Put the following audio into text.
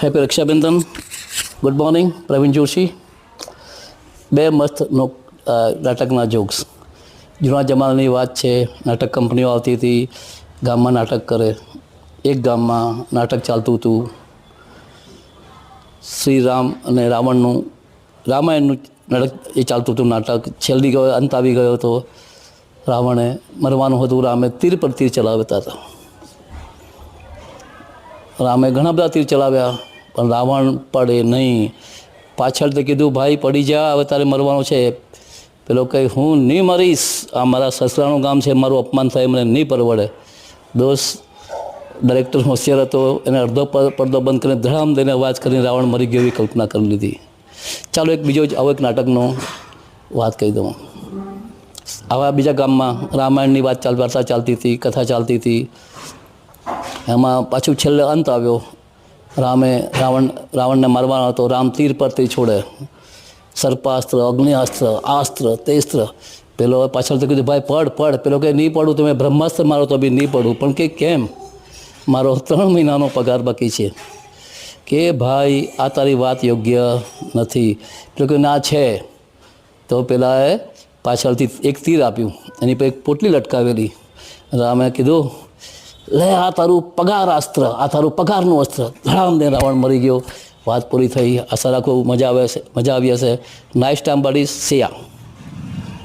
Happy Rakshabandhan. Good morning. Pravin Joshi. બે મસ્ત નાટકના jokes. જૂના જમાનાની વાત છે. નાટક કંપનીઓ આવતી હતી, ગામમાં નાટક કરે. એક ગામમાં નાટક ચાલતું હતું. શ્રી રામ અને રાવણનું રામાયણનું નાટક એ ચાલતું હતું. નાટક છેલ્લી ગયો, અંત આવી ગયો હતો. રાવણે મરવાનું હતું. રામે તીર પર તીર ચલાવતા હતા. રામે ઘણા બધા તીર ચલાવ્યા, પણ રાવણ પડે નહીં. પાછળથી કીધું, ભાઈ પડી જા, હવે તારે મરવાનું છે. પેલો કહે, હું નહીં મરીશ, આ મારા સસરાનું કામ છે, મારું અપમાન થાય, મને નહીં પરવડે. દોસ્ત ડાયરેક્ટર હોશિયાર હતો, એને અડધો પડદો બંધ કરીને ધડામ દઈને અવાજ કરીને રાવણ મરી ગયો એવી કલ્પના કરી લીધી. ચાલો એક બીજો આવો એક નાટકનો વાત કહી દઉં. આવા બીજા ગામમાં રામાયણની વાર્તા ચાલતી હતી, કથા ચાલતી હતી. એમાં પાછું છેલ્લે અંત આવ્યો. રાવણને મારવાનો હતો. રામ તીર પર તીર છોડે, સર્પાસ્ત્ર, અગ્નિઅસ્ત્ર, આસ્ત્ર, તેસ્ત્ર. પેલો પાછળથી કીધું, ભાઈ પડ. પેલો કે નહીં પડું, તમે બ્રહ્માસ્ત્ર મારો તો બી નહીં પડું. પણ કે કેમ? મારો 3 મહિનાનો પગાર બાકી છે. કે ભાઈ આ તારી વાત યોગ્ય નથી. પેલો કે ના છે. તો પેલાએ પાછળથી એક તીર આપ્યું, એની પર એક પોટલી લટકાવેલી. રામે કીધું, લે આ તારું પગાર અસ્ત્ર, આ તારું પગારનું અસ્ત્ર. ધડામ દે રાવણ મરી ગયો. વાત પૂરી થઈ. આશા રાખું મજા આવી હશે. Nice time buddies. સિયા.